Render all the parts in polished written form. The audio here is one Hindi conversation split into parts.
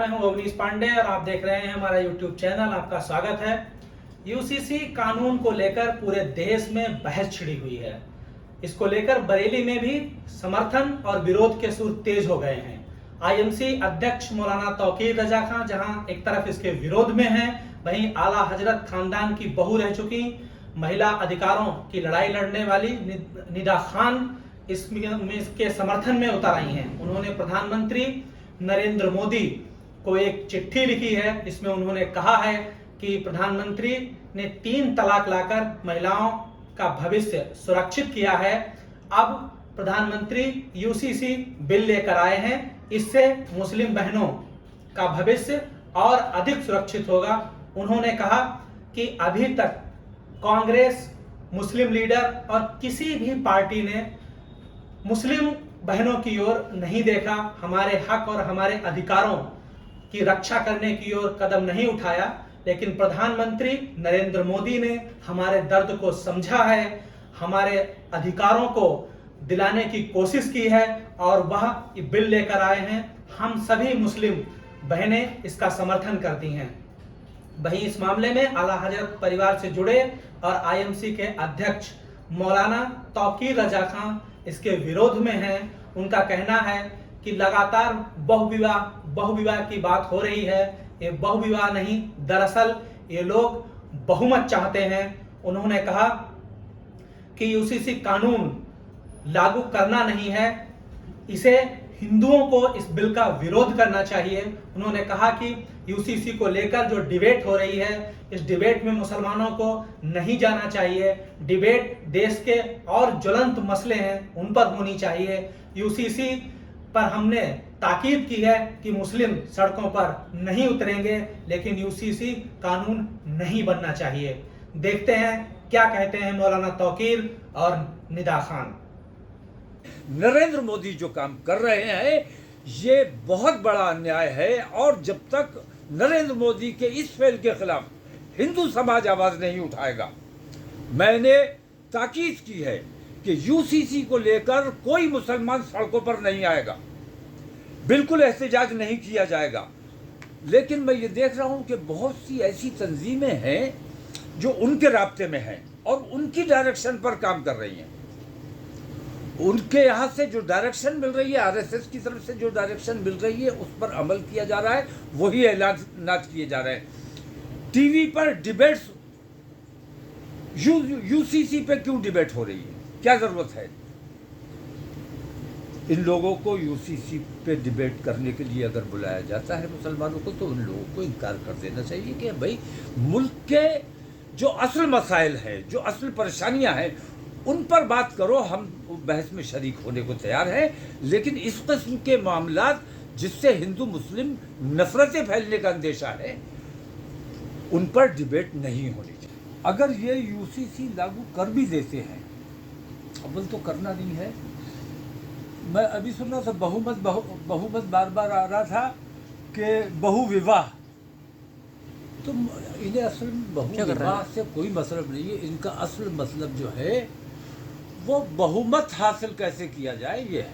मैं हूं अवनीश पांडे और आप देख रहे हैं हमारा YouTube चैनल। आपका स्वागत है। यूसीसी कानून को लेकर पूरे देश में बहस छिड़ी हुई है। इसको लेकर बरेली में भी समर्थन और विरोध के सुर तेज हो गए हैं। आईएमसी अध्यक्ष मौलाना तौकीर रजा खां जहां एक तरफ इसके विरोध में हैं, वहीं आला हजरत खानदान की बहू रह चुकी महिला अधिकारों की लड़ाई लड़ने वाली निदा खान इसके समर्थन में उतर आई हैं। उन्होंने प्रधानमंत्री नरेंद्र मोदी को एक चिट्ठी लिखी है। इसमें उन्होंने कहा है कि प्रधानमंत्री ने 3 तलाक लाकर महिलाओं का भविष्य सुरक्षित किया है। अब प्रधानमंत्री यूसीसी बिल लेकर आए हैं, इससे मुस्लिम बहनों का भविष्य और अधिक सुरक्षित होगा। उन्होंने कहा कि अभी तक कांग्रेस, मुस्लिम लीडर और किसी भी पार्टी ने मुस्लिम बहनों की ओर नहीं देखा, हमारे हक और हमारे अधिकारों की रक्षा करने की ओर कदम नहीं उठाया। लेकिन प्रधानमंत्री नरेंद्र मोदी ने हमारे दर्द को समझा है, हमारे अधिकारों को दिलाने की कोशिश की है और वह बिल लेकर आए हैं। हम सभी मुस्लिम बहनें इसका समर्थन करती हैं। वहीं इस मामले में आला हजरत परिवार से जुड़े और आईएमसी के अध्यक्ष मौलाना तौकीर रजा खां इसके विरोध में हैं। उनका कहना है कि लगातार बहुविवाह की बात हो रही है। ये बहुविवाह नहीं, दरअसल ये लोग बहुमत चाहते हैं। उन्होंने कहा कि यूसीसी कानून लागू करना नहीं है, इसे हिंदुओं को इस बिल का विरोध करना चाहिए। उन्होंने कहा कि यूसीसी को लेकर जो डिबेट हो रही है, इस डिबेट में मुसलमानों को नहीं जाना चाहिए। डिबेट देश के और ज्वलंत मसले हैं, उन पर होनी चाहिए। यूसीसी पर हमने ताकीद की है कि मुस्लिम सड़कों पर नहीं उतरेंगे, लेकिन यूसीसी कानून नहीं बनना चाहिए। देखते हैं क्या कहते हैं मौलाना तौकीर और निदा खान। नरेंद्र मोदी जो काम कर रहे हैं ये बहुत बड़ा अन्याय है और जब तक नरेंद्र मोदी के इस फेल के खिलाफ हिंदू समाज आवाज नहीं उठाएगा, मैंने ताकीद की है कि यूसीसी को लेकर कोई मुसलमान सड़कों पर नहीं आएगा, बिल्कुल एहतजाज नहीं किया जाएगा। लेकिन मैं ये देख रहा हूं कि बहुत सी ऐसी तंजीमें हैं जो उनके राब्ते में हैं और उनकी डायरेक्शन पर काम कर रही हैं। उनके यहाँ से जो डायरेक्शन मिल रही है, आरएसएस की तरफ से जो डायरेक्शन मिल रही है, उस पर अमल किया जा रहा है, वही ऐलानात किए जा रहे हैं। टीवी पर डिबेट्स, यूसीसी पे क्यों डिबेट हो रही है, क्या जरूरत है? इन लोगों को यूसीसी पे डिबेट करने के लिए अगर बुलाया जाता है मुसलमानों को, तो उन लोगों को इनकार कर देना चाहिए कि भाई मुल्क के जो असल मसाइल हैं, जो असल परेशानियां हैं, उन पर बात करो। हम बहस में शरीक होने को तैयार हैं, लेकिन इस किस्म के मामलात जिससे हिंदू मुस्लिम नफरतें फैलने का अंदेशा है, उन पर डिबेट नहीं होनी चाहिए। अगर ये यूसीसी लागू कर भी देते हैं, अव्वल तो करना नहीं है। मैं अभी सुन रहा था बहुमत बार बार आ रहा था कि बहुविवाह, तो इन्हें असल बहुविवाह से कोई मतलब नहीं है। इनका असल मतलब जो है वो बहुमत हासिल कैसे किया जाए, ये है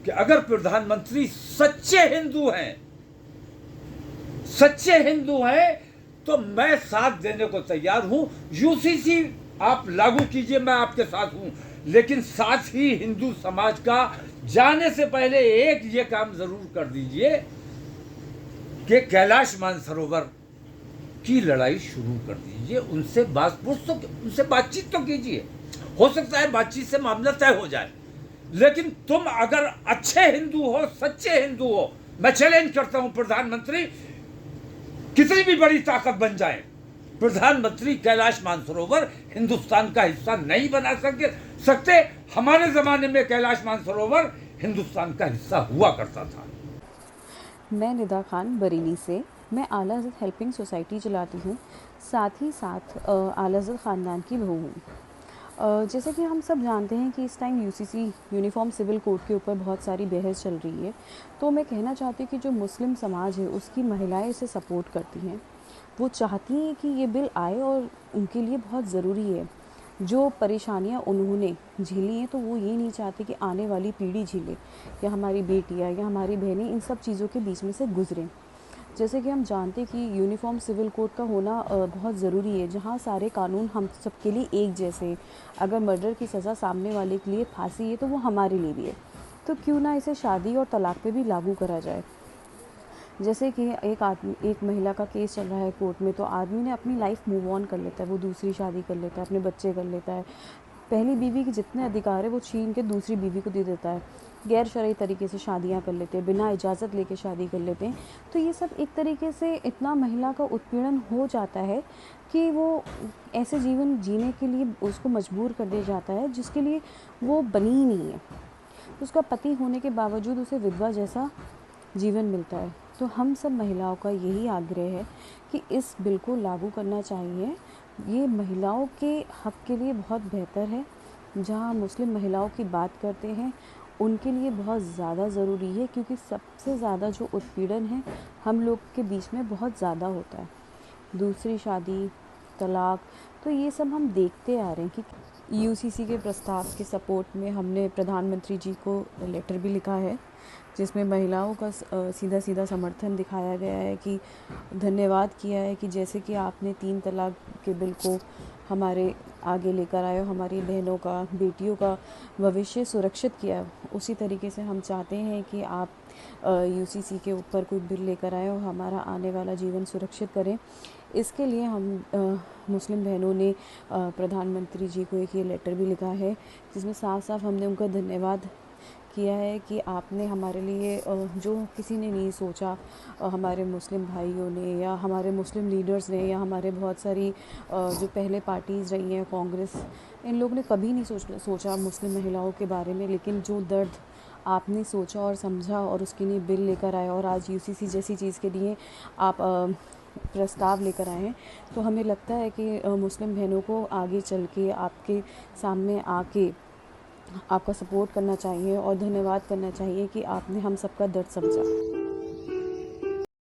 कि अगर प्रधानमंत्री सच्चे हिंदू हैं तो मैं साथ देने को तैयार हूं। यूसीसी आप लागू कीजिए, मैं आपके साथ हूं, लेकिन साथ ही हिंदू समाज का जाने से पहले एक ये काम जरूर कर दीजिए कि कैलाश मानसरोवर की लड़ाई शुरू कर दीजिए। उनसे बातचीत तो कीजिए, हो सकता है बातचीत से मामला तय हो जाए। लेकिन तुम अगर अच्छे हिंदू हो, सच्चे हिंदू हो, मैं चैलेंज करता हूं, प्रधानमंत्री कितनी भी बड़ी ताकत बन जाए, प्रधानमंत्री कैलाश मानसरोवर हिंदुस्तान का हिस्सा नहीं बना सकते। हमारे जमाने में कैलाश मानसरोवर हिंदुस्तान का हिस्सा हुआ करता था। मैं निदा खान बरेली से। मैं आला हज़रत हेल्पिंग सोसाइटी चलाती हूँ, साथ ही साथ आला हज़रत ख़ानदान की बहू हूँ। जैसे कि हम सब जानते हैं कि इस time UCC uniform civil code के ऊपर बहुत सारी बहस चल रही है। तो मैं कहना चाहती हूँ कि जो मुस्लिम समाज है उसकी महिलाएं इसे सपोर्ट करती हैं, वो चाहती हैं कि ये बिल आए और उनके लिए बहुत ज़रूरी है। जो परेशानियाँ उन्होंने झेली हैं, तो वो ये नहीं चाहते कि आने वाली पीढ़ी झेले या हमारी बेटियाँ या हमारी बहनें इन सब चीज़ों के बीच में से गुजरें। जैसे कि हम जानते हैं कि यूनिफॉर्म सिविल कोड का होना बहुत ज़रूरी है, जहाँ सारे कानून हम सबके लिए एक जैसे हैं। अगर मर्डर की सज़ा सामने वाले के लिए फांसी है तो वो हमारे लिए भी है, तो क्यों ना इसे शादी और तलाक पे भी लागू करा जाए। जैसे कि एक महिला का केस चल रहा है कोर्ट में, तो आदमी ने अपनी लाइफ मूव ऑन कर लेता है, वो दूसरी शादी कर लेता है, अपने बच्चे कर लेता है, पहली बीवी के जितने अधिकार है वो छीन के दूसरी बीवी को दे देता है, गैर शरई तरीके से शादियां कर लेते हैं, बिना इजाज़त लेके शादी कर लेते हैं। तो ये सब एक तरीके से इतना महिला का उत्पीड़न हो जाता है कि वो ऐसे जीवन जीने के लिए उसको मजबूर कर दिया जाता है जिसके लिए वो बनी ही नहीं है। उसका पति होने के बावजूद उसे विधवा जैसा जीवन मिलता है। तो हम सब महिलाओं का यही आग्रह है कि इस बिल को लागू करना चाहिए। ये महिलाओं के हक़ के लिए बहुत बेहतर है। जहाँ मुस्लिम महिलाओं की बात करते हैं उनके लिए बहुत ज़्यादा ज़रूरी है, क्योंकि सबसे ज़्यादा जो उत्पीड़न है हम लोग के बीच में बहुत ज़्यादा होता है। दूसरी शादी, तलाक, तो ये सब हम देखते आ रहे हैं कि यूसीसी के प्रस्ताव के सपोर्ट में हमने प्रधानमंत्री जी को लेटर भी लिखा है, जिसमें महिलाओं का सीधा सीधा समर्थन दिखाया गया है, कि धन्यवाद किया है कि जैसे कि आपने 3 तलाक के बिल को हमारे आगे लेकर आए हो, हमारी बहनों का, बेटियों का भविष्य सुरक्षित किया, उसी तरीके से हम चाहते हैं कि आप यूसीसी के ऊपर कोई बिल लेकर आए और हमारा आने वाला जीवन सुरक्षित करें। इसके लिए हम मुस्लिम बहनों ने प्रधानमंत्री जी को एक ये लेटर भी लिखा है, जिसमें साफ साफ हमने उनका धन्यवाद किया है कि आपने हमारे लिए जो किसी ने नहीं सोचा, हमारे मुस्लिम भाइयों ने या हमारे मुस्लिम लीडर्स ने या हमारे बहुत सारी जो पहले पार्टीज़ रही हैं, कांग्रेस, इन लोगों ने कभी नहीं सोचा मुस्लिम महिलाओं के बारे में। लेकिन जो दर्द आपने सोचा और समझा और उसके लिए बिल लेकर आए और आज यूसीसी जैसी चीज़ के लिए आप प्रस्ताव लेकर आए हैं, तो हमें लगता है कि मुस्लिम बहनों को आगे चल के आपके सामने आके आपका सपोर्ट करना चाहिए और धन्यवाद करना चाहिए कि आपने हम सबका दर्द समझा।